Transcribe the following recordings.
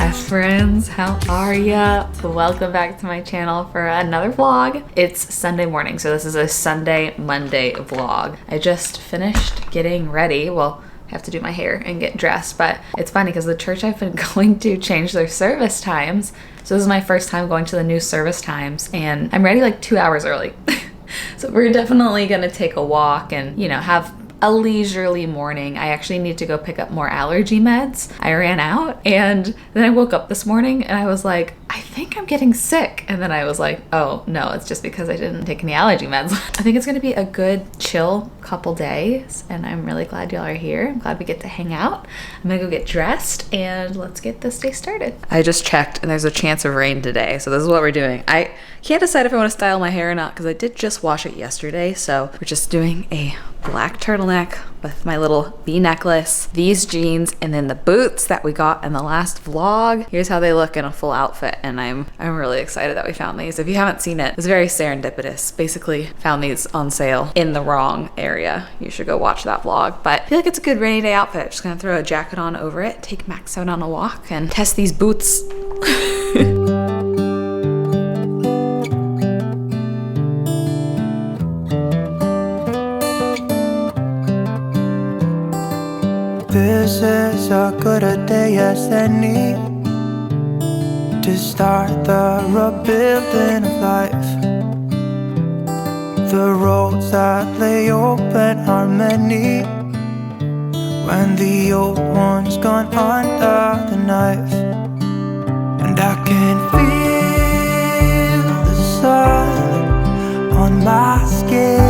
best friends, how are ya? Welcome back to my channel for another vlog. It's Sunday morning, so this is a Sunday Monday vlog. I just finished getting ready. Well, I have to do my hair and get dressed, but it's funny because the church I've been going to changed their service times. So this is my first time going to the new service times, and I'm ready like 2 hours early. So we're definitely gonna take a walk and, you know, have a leisurely morning. I actually need to go pick up more allergy meds. I ran out, and then I woke up this morning and I was like, I think I'm getting sick. And then I was like, oh no, it's just because I didn't take any allergy meds. I think it's gonna be a good chill couple days, and I'm really glad y'all are here. I'm glad we get to hang out. I'm gonna go get dressed and let's get this day started. I just checked and there's a chance of rain today, so this is what we're doing. I can't decide if I want to style my hair or not because I did just wash it yesterday, so we're just doing a black turtleneck with my little V necklace, these jeans, and then the boots that we got in the last vlog. Here's how they look in a full outfit, and I'm really excited that we found these. If you haven't seen it, it's very serendipitous. Basically found these on sale in the wrong area. You should go watch that vlog, but I feel like it's a good rainy day outfit. Just gonna throw a jacket on over it, take Max out on a walk, and test these boots. This is as good a day as any to start the rebuilding of life. The roads that lay open are many when the old one's gone under the knife. And I can feel the sun on my skin.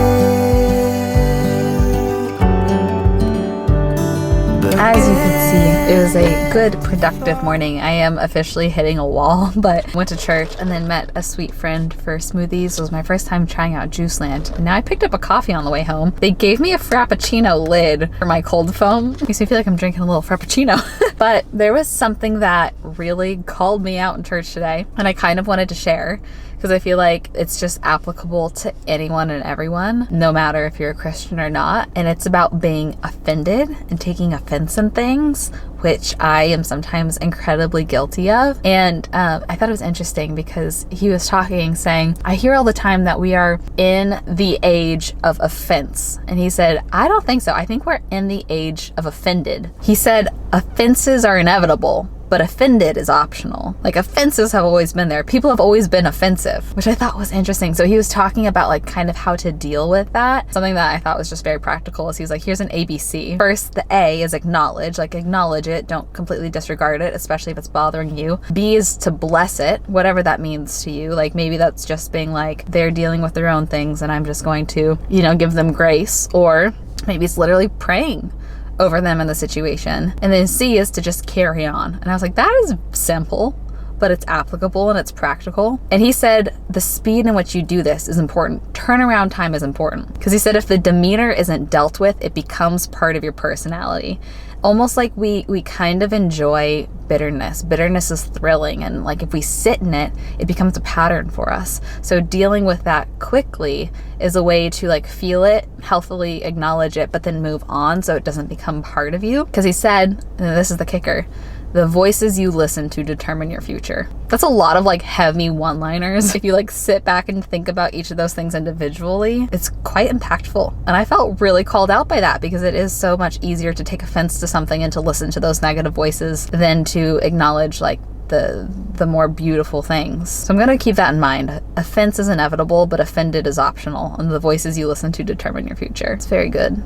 As you can see, it was a good, productive morning. I am officially hitting a wall, but went to church and then met a sweet friend for smoothies. It was my first time trying out Juiceland. And now I picked up a coffee on the way home. They gave me a Frappuccino lid for my cold foam. Makes me feel like I'm drinking a little Frappuccino. But there was something that really called me out in church today, and I kind of wanted to share, because I feel like it's just applicable to anyone and everyone, no matter if you're a Christian or not. And it's about being offended and taking offense in things, which I am sometimes incredibly guilty of. And I thought it was interesting because he was talking, saying, I hear all the time that we are in the age of offense. And he said, I don't think so. I think we're in the age of offended. He said, offenses are inevitable, but offended is optional. Like, offenses have always been there. People have always been offensive, which I thought was interesting. So he was talking about like kind of how to deal with that. Something that I thought was just very practical is he was like, here's an ABC. First, the A is acknowledge, like acknowledge it. Don't completely disregard it, especially if it's bothering you. B is to bless it, whatever that means to you. Like maybe that's just being like, they're dealing with their own things and I'm just going to, you know, give them grace. Or maybe it's literally praying over them in the situation. And then C is to just carry on. And I was like, that is simple, but it's applicable and it's practical. And he said the speed in which you do this is important. Turnaround time is important. Because he said if the demeanor isn't dealt with, it becomes part of your personality. Almost like we kind of enjoy bitterness. Bitterness is thrilling, and like if we sit in it, it becomes a pattern for us. So dealing with that quickly is a way to like feel it, healthily acknowledge it, but then move on so it doesn't become part of you. Because he said, and this is the kicker, the voices you listen to determine your future. That's a lot of like heavy one-liners. If you like sit back and think about each of those things individually, it's quite impactful. And I felt really called out by that because it is so much easier to take offense to something and to listen to those negative voices than to acknowledge like the more beautiful things. So I'm gonna keep that in mind. Offense is inevitable, but offended is optional. And the voices you listen to determine your future. It's very good.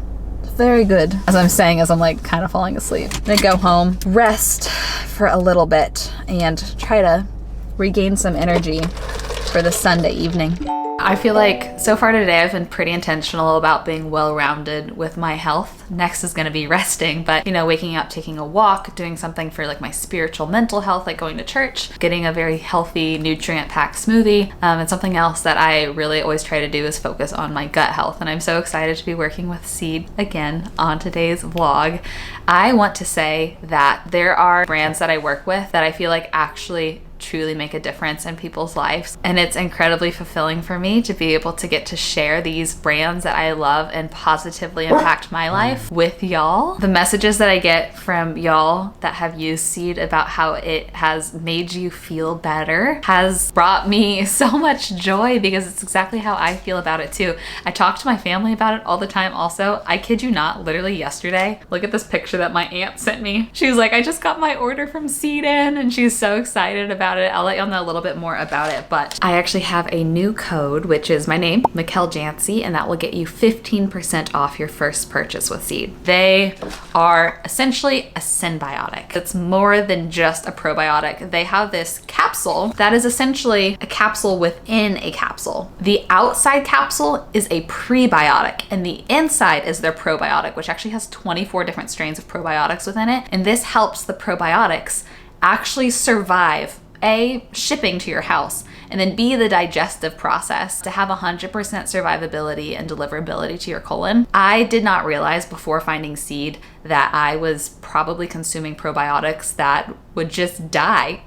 Very good. As I'm saying, as I'm like kind of falling asleep. I'm gonna go home, rest for a little bit, and try to regain some energy for the Sunday evening. I feel like so far today I've been pretty intentional about being well-rounded with my health. Next is going to be resting, but you know, waking up, taking a walk, doing something for like my spiritual mental health, like going to church, getting a very healthy nutrient-packed smoothie. And something else that I really always try to do is focus on my gut health. And I'm so excited to be working with Seed again on today's vlog. I want to say that there are brands that I work with that I feel like actually truly make a difference in people's lives. And it's incredibly fulfilling for me to be able to get to share these brands that I love and positively impact my life with y'all. The messages that I get from y'all that have used Seed about how it has made you feel better has brought me so much joy, because it's exactly how I feel about it too. I talk to my family about it all the time also. I kid you not, literally yesterday, look at this picture that my aunt sent me. She was like, I just got my order from Seed in, and she's so excited about it. I'll let y'all know a little bit more about it, but I actually have a new code, which is my name, Michel Janse, and that will get you 15% off your first purchase with Seed. They are essentially a synbiotic. It's more than just a probiotic. They have this capsule that is essentially a capsule within a capsule. The outside capsule is a prebiotic, and the inside is their probiotic, which actually has 24 different strains of probiotics within it. And this helps the probiotics actually survive A, shipping to your house, and then B, the digestive process to have 100% survivability and deliverability to your colon. I did not realize before finding Seed that I was probably consuming probiotics that would just die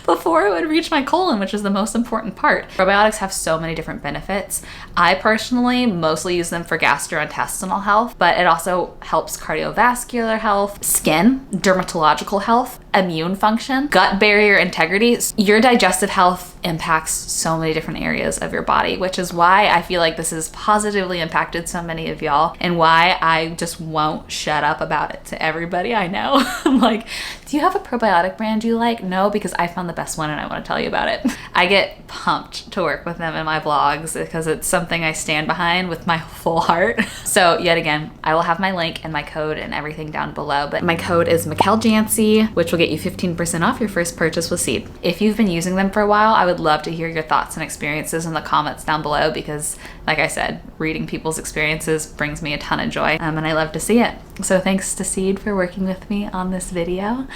before it would reach my colon, which is the most important part. Probiotics have so many different benefits. I personally mostly use them for gastrointestinal health, but it also helps cardiovascular health, skin, dermatological health, immune function, gut barrier integrity. Your digestive health impacts so many different areas of your body, which is why I feel like this has positively impacted so many of y'all, and why I just won't shut up about it to everybody I know. I'm like, do you have a probiotic brand you like? No, because I found the best one and I want to tell you about it. I get pumped to work with them in my vlogs because it's something I stand behind with my full heart. So yet again, I will have my link and my code and everything down below, but my code is Michel Janse, which will get you 15% off your first purchase with Seed. If you've been using them for a while, I would love to hear your thoughts and experiences in the comments down below, because like I said, reading people's experiences brings me a ton of joy, and I love to see it. So thanks to Seed for working with me on this video.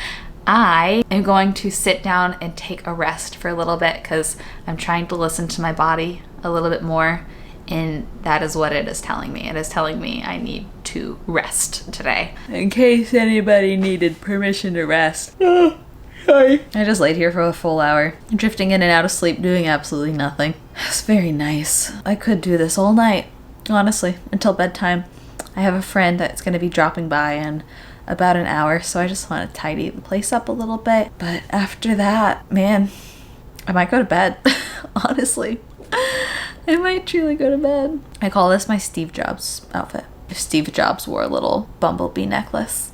I am going to sit down and take a rest for a little bit because I'm trying to listen to my body a little bit more, and that is what it is telling me. It is telling me I need to rest today. In case anybody needed permission to rest. Sorry. I just laid here for a full hour, drifting in and out of sleep, doing absolutely nothing. It's very nice. I could do this all night, honestly, until bedtime. I have a friend that's going to be dropping by in about an hour, so I just want to tidy the place up a little bit. But after that, man, I might go to bed. Honestly, I might truly go to bed. I call this my Steve Jobs outfit. If Steve Jobs wore a little bumblebee necklace.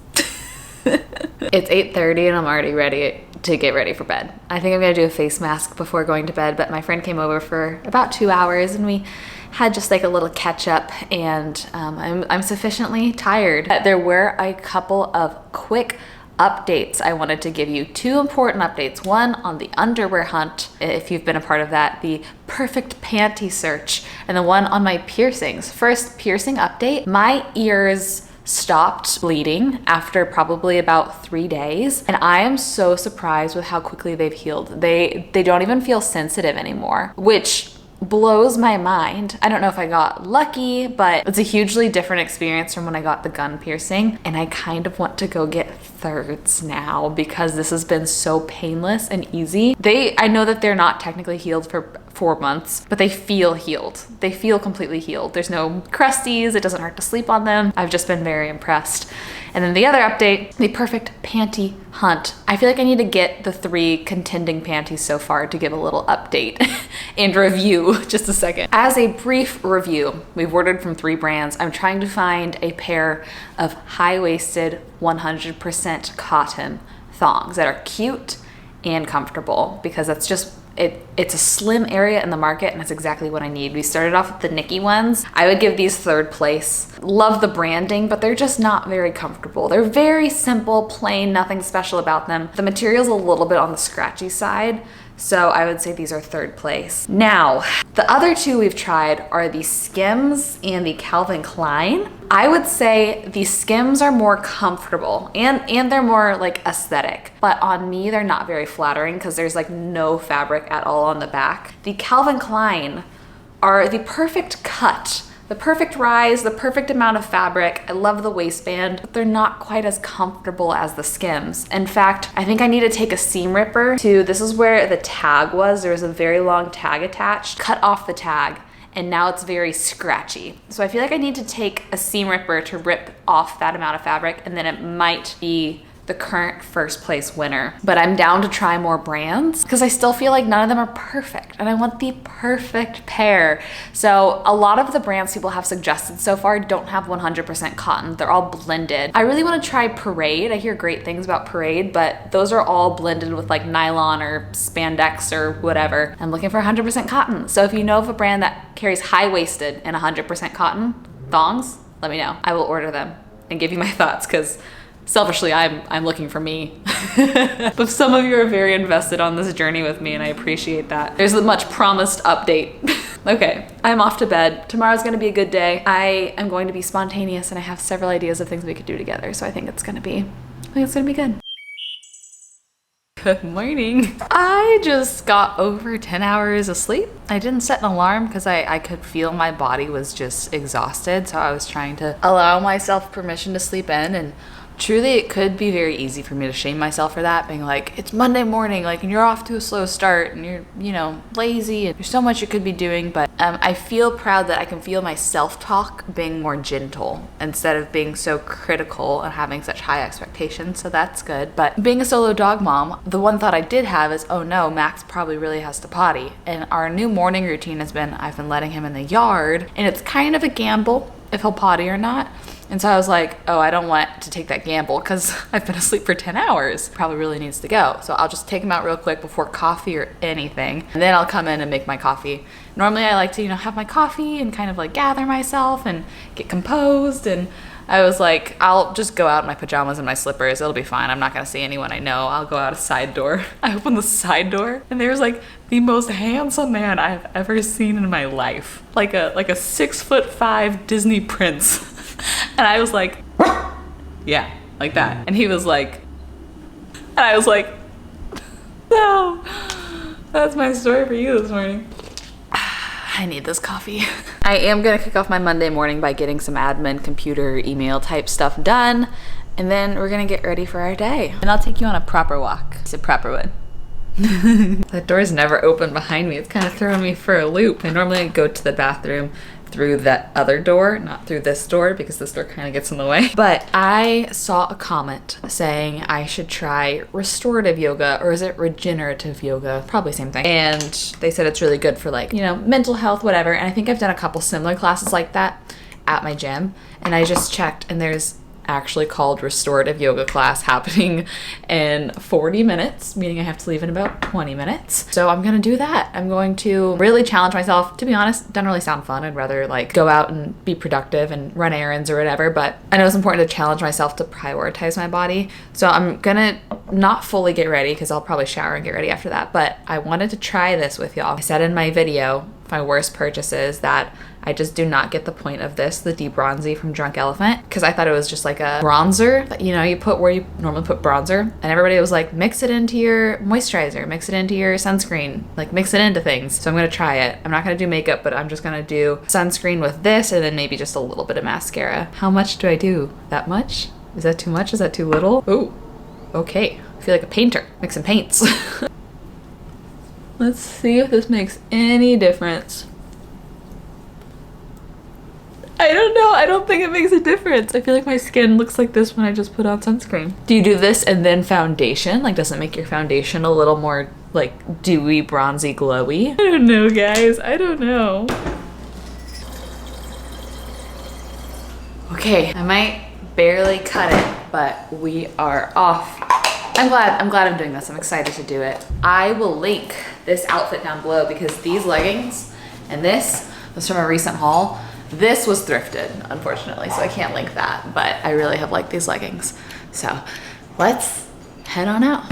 It's 8:30 and I'm already ready to get ready for bed. I think I'm gonna do a face mask before going to bed, but my friend came over for about 2 hours and we had just like a little catch up, and I'm sufficiently tired. There were a couple of quick updates I wanted to give you. 2 important updates. One on the underwear hunt, if you've been a part of that, the perfect panty search, and the one on my piercings. First piercing update, my ears stopped bleeding after probably about 3 days, and I am so surprised with how quickly they've healed. They don't even feel sensitive anymore, which blows my mind. I don't know if I got lucky, but it's a hugely different experience from when I got the gun piercing, and I kind of want to go get thirds now because this has been so painless and easy. I know that they're not technically healed for 4 months, but they feel healed. They feel completely healed. There's no crusties. It doesn't hurt to sleep on them. I've just been very impressed. And then the other update, the perfect panty hunt. I feel like I need to get the 3 contending panties so far to give a little update and review. Just a second. As a brief review, we've ordered from 3 brands. I'm trying to find a pair of high-waisted 100% cotton thongs that are cute and comfortable, because that's just it's a slim area in the market and it's exactly what I need. We started off with the Nikki ones. I would give these 3rd place. Love the branding, but they're just not very comfortable. They're very simple, plain, nothing special about them. The material's a little bit on the scratchy side, so I would say these are 3rd place. Now, the other 2 we've tried are the Skims and the Calvin Klein. I would say the Skims are more comfortable and they're more like aesthetic, but on me they're not very flattering because there's like no fabric at all on the back. The Calvin Klein are the perfect cut, the perfect rise, the perfect amount of fabric. I love the waistband, but they're not quite as comfortable as the Skims. In fact, I think I need to take a seam ripper to, this is where the tag was. There was a very long tag attached, cut off the tag, and now it's very scratchy. So I feel like I need to take a seam ripper to rip off that amount of fabric, and then it might be the current first place winner. But I'm down to try more brands because I still feel like none of them are perfect and I want the perfect pair. So a lot of the brands people have suggested so far don't have 100% cotton. They're all blended. I really want to try Parade. I hear great things about Parade, but those are all blended with like nylon or spandex or whatever. I'm looking for 100% cotton. So if you know of a brand that carries high-waisted and 100% cotton thongs, let me know. I will order them and give you my thoughts because selfishly, I'm looking for me. But some of you are very invested on this journey with me and I appreciate that. There's a much promised update. Okay, I'm off to bed. Tomorrow's gonna be a good day. I am going to be spontaneous and I have several ideas of things we could do together. So I think it's gonna be good. Good morning. I just got over 10 hours of sleep. I didn't set an alarm because I could feel my body was just exhausted. So I was trying to allow myself permission to sleep in, and truly, it could be very easy for me to shame myself for that, being like, it's Monday morning, like, and you're off to a slow start, and you're, you know, lazy, and there's so much you could be doing, but I feel proud that I can feel my self-talk being more gentle instead of being so critical and having such high expectations, so that's good. But being a solo dog mom, the one thought I did have is, oh no, Max probably really has to potty, and our new morning routine has been, I've been letting him in the yard, and it's kind of a gamble if he'll potty or not. And so I was like, oh, I don't want to take that gamble because I've been asleep for 10 hours. Probably really needs to go. So I'll just take him out real quick before coffee or anything. And then I'll come in and make my coffee. Normally I like to, you know, have my coffee and kind of like gather myself and get composed. And I was like, I'll just go out in my pajamas and my slippers. It'll be fine. I'm not going to see anyone I know. I'll go out a side door. I opened the side door and there's like the most handsome man I've ever seen in my life. Like a 6'5" Disney prince. And I was like, yeah, like that. And he was like, and I was like, no, that's my story for you this morning. I need this coffee. I am gonna kick off my Monday morning by getting some admin, computer, email type stuff done. And then we're gonna get ready for our day. And I'll take you on a proper walk. It's a proper one. That door's never open behind me. It's kind of throwing me for a loop. I normally go to the bathroom through that other door, not through this door because this door kind of gets in the way. But I saw a comment saying I should try restorative yoga, or is it regenerative yoga? Probably same thing. And they said it's really good for like, you know, mental health, whatever. And I think I've done a couple similar classes like that at my gym. And I just checked and there's actually called restorative yoga class happening in 40 minutes, meaning I have to leave in about 20 minutes. So I'm gonna do that. I'm going to really challenge myself. To be honest, it doesn't really sound fun. I'd rather like go out and be productive and run errands or whatever, but I know it's important to challenge myself to prioritize my body. So I'm gonna not fully get ready because I'll probably shower and get ready after that, but I wanted to try this with y'all. I said in my video, my worst purchases, that I just do not get the point of this, the Debronzy from Drunk Elephant, because I thought it was just like a bronzer that, you know, you put where you normally put bronzer, and everybody was like, mix it into your moisturizer, mix it into your sunscreen, like mix it into things. So I'm gonna try it. I'm not gonna do makeup, but I'm just gonna do sunscreen with this and then maybe just a little bit of mascara. How much do I do? That much? Is that too much? Is that too little? Ooh, okay. I feel like a painter, mixing paints. Let's see if this makes any difference. I don't know. I don't think it makes a difference. I feel like my skin looks like this when I just put on sunscreen. Do you do this and then foundation? Like, does it make your foundation a little more like dewy, bronzy, glowy? I don't know, guys. I don't know. Okay, I might barely cut it, but we are off. I'm glad I'm doing this. I'm excited to do it. I will link this outfit down below because these leggings and this was from a recent haul. This was thrifted, unfortunately, so I can't link that, but I really have liked these leggings. So let's head on out.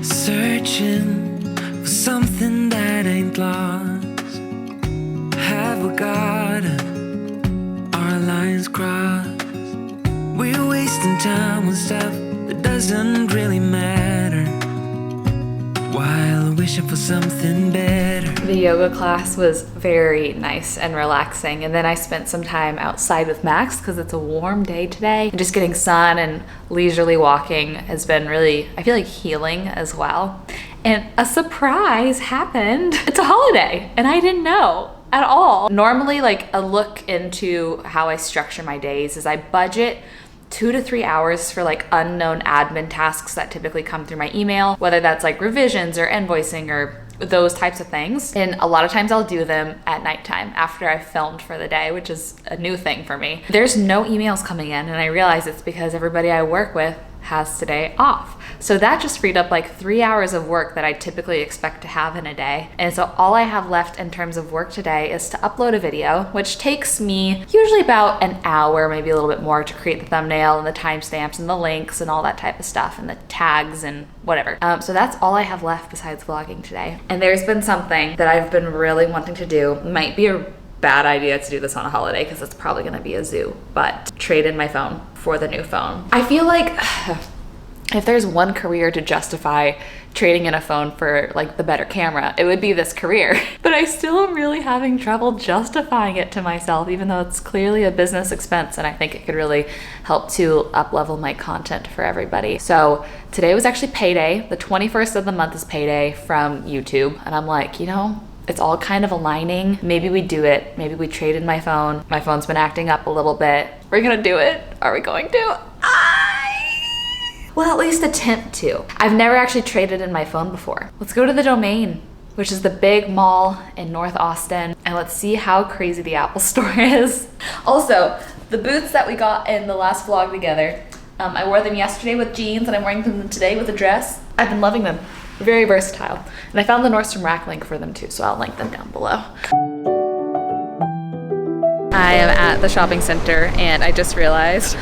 Searching for lines crossed. We're wasting time on stuff that doesn't really matter, while wishing for something better. The yoga class was very nice and relaxing, and then I spent some time outside with Max because it's a warm day today, and just getting sun and leisurely walking has been really, I feel like, healing as well. And a surprise happened. It's a holiday and I didn't know at all. Normally, like, a look into how I structure my days is I budget 2 to 3 hours for like unknown admin tasks that typically come through my email, whether that's like revisions or invoicing or those types of things. And a lot of times I'll do them at nighttime after I've filmed for the day, which is a new thing for me. There's no emails coming in, and I realize it's because everybody I work with has today off. So that just freed up like 3 hours of work that I typically expect to have in a day. And so all I have left in terms of work today is to upload a video, which takes me usually about an hour, maybe a little bit more, to create the thumbnail and the timestamps and the links and all that type of stuff and the tags and whatever. So that's all I have left besides vlogging today. And there's been something that I've been really wanting to do. It might be a bad idea to do this on a holiday because it's probably gonna be a zoo, but trade in my phone for the new phone. I feel like if there's one career to justify trading in a phone for like the better camera, it would be this career. But I still am really having trouble justifying it to myself, even though it's clearly a business expense, and I think it could really help to up-level my content for everybody. So today was actually payday. The 21st of the month is payday from YouTube, and I'm like, you know, it's all kind of aligning. Maybe we do it. Maybe we trade in my phone. My phone's been acting up a little bit. We're gonna do it. Are we going to? Well, at least attempt to. I've never actually traded in my phone before. Let's go to the Domain, which is the big mall in North Austin, and let's see how crazy the Apple store is. Also, the boots that we got in the last vlog together, I wore them yesterday with jeans and I'm wearing them today with a dress. I've been loving them. Very versatile. And I found the Nordstrom Rack link for them too, so I'll link them down below. I am at the shopping center and I just realized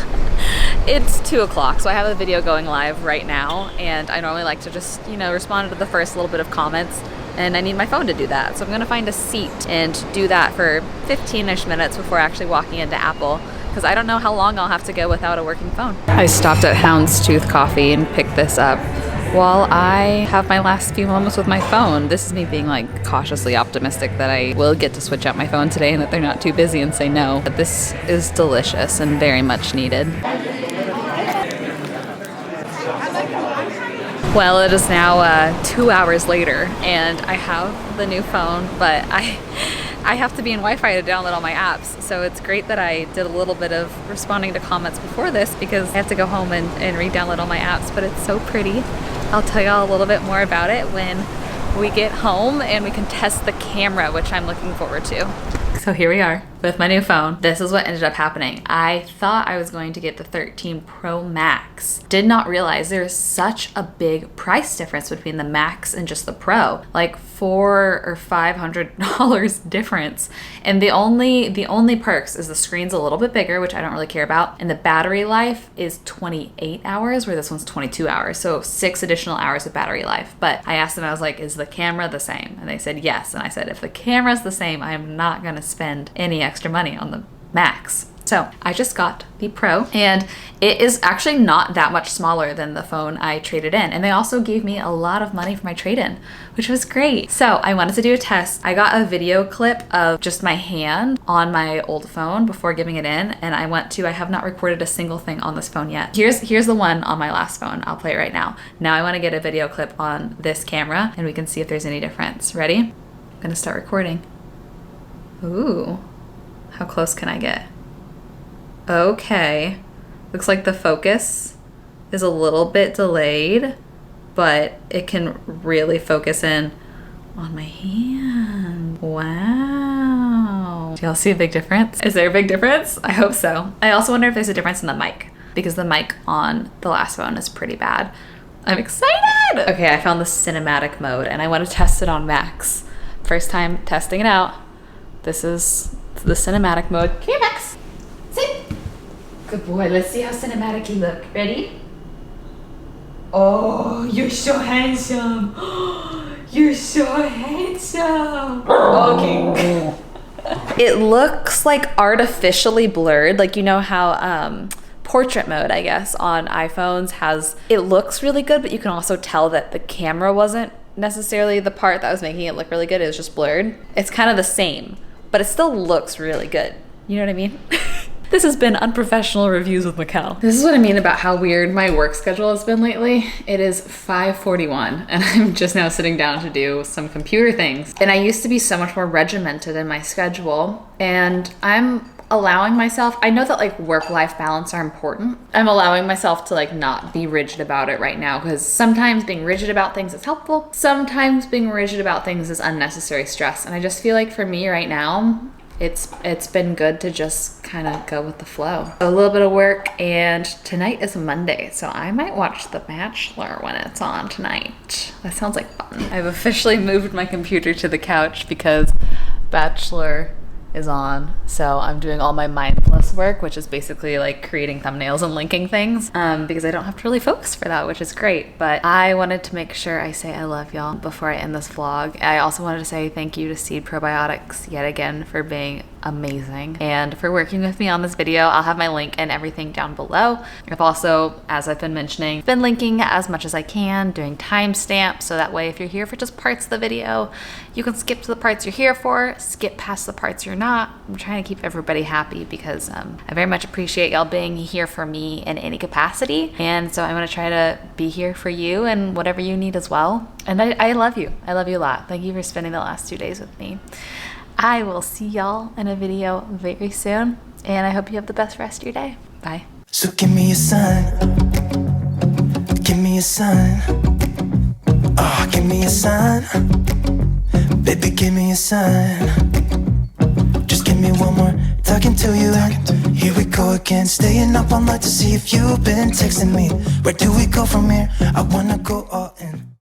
it's 2 o'clock, so I have a video going live right now, and I normally like to just, you know, respond to the first little bit of comments, and I need my phone to do that. So I'm gonna find a seat and do that for 15-ish minutes before actually walking into Apple, because I don't know how long I'll have to go without a working phone. I stopped at Houndstooth Coffee and picked this up while I have my last few moments with my phone. This is me being like cautiously optimistic that I will get to switch out my phone today and that they're not too busy and say no. But this is delicious and very much needed. Well, it is now 2 hours later and I have the new phone, but I have to be in Wi-Fi to download all my apps. So it's great that I did a little bit of responding to comments before this because I have to go home and re-download all my apps, but it's so pretty. I'll tell y'all a little bit more about it when we get home and we can test the camera, which I'm looking forward to. So here we are with my new phone. This is what ended up happening. I thought I was going to get the 13 Pro Max. Did not realize there's such a big price difference between the Max and just the Pro. Like $400 or $500 difference. And the only perks is the screen's a little bit bigger, which I don't really care about. And the battery life is 28 hours, where this one's 22 hours. So 6 additional hours of battery life. But I asked them, I was like, is the camera the same? And they said yes. And I said, if the camera's the same, I am not gonna spend any extra money on the Max. So I just got the Pro, and it is actually not that much smaller than the phone I traded in. And they also gave me a lot of money for my trade-in, which was great. So I wanted to do a test. I got a video clip of just my hand on my old phone before giving it in, and I have not recorded a single thing on this phone yet. Here's the one on my last phone. I'll play it right now. Now I want to get a video clip on this camera, and we can see if there's any difference. Ready? I'm gonna start recording. Ooh, how close can I get? Okay, looks like the focus is a little bit delayed, but it can really focus in on my hand. Wow. Do y'all see a big difference? Is there a big difference? I hope so. I also wonder if there's a difference in the mic, because the mic on the last phone is pretty bad. I'm excited! Okay, I found the cinematic mode and I want to test it on Max. First time testing it out. This is the cinematic mode. Come here, Max. Sit. Good boy. Let's see how cinematic you look. Ready? Oh, you're so handsome. You're so handsome. Okay. It looks like artificially blurred. Like, you know how portrait mode, I guess, on iPhones has, it looks really good, but you can also tell that the camera wasn't necessarily the part that was making it look really good. It was just blurred. It's kind of the same, but it still looks really good. You know what I mean? This has been Unprofessional Reviews with Michel. This is what I mean about how weird my work schedule has been lately. It is 5:41 and I'm just now sitting down to do some computer things. And I used to be so much more regimented in my schedule, and I'm allowing myself, I know that like work-life balance are important. I'm allowing myself to like not be rigid about it right now, because sometimes being rigid about things is helpful. Sometimes being rigid about things is unnecessary stress. And I just feel like for me right now, it's been good to just kind of go with the flow. A little bit of work, and tonight is Monday, so I might watch The Bachelor when it's on tonight. That sounds like fun. I've officially moved my computer to the couch because Bachelor is on, so I'm doing all my mindless work, which is basically like creating thumbnails and linking things, because I don't have to really focus for that, which is great. But I wanted to make sure I say I love y'all before I end this vlog. I also wanted to say thank you to Seed Probiotics yet again for being amazing and for working with me on this video. I'll have my link and everything down below. I've also, as I've been mentioning, been linking as much as I can, doing timestamps, so that way if you're here for just parts of the video, you can skip to the parts you're here for, skip past the parts you're not. I'm trying to keep everybody happy because I very much appreciate y'all being here for me in any capacity, and so I'm going to try to be here for you and whatever you need as well. And I love you. I love you a lot. Thank you for spending the last 2 days with me. I will see y'all in a video very soon, and I hope you have the best rest of your day. Bye. So give me a sign. Give me a sign. Oh, give me a sign. Baby, give me a sign. Just give me one more talking to you. And here we go again, staying up all night to see if you've been texting me. Where do we go from here? I wanna go all in.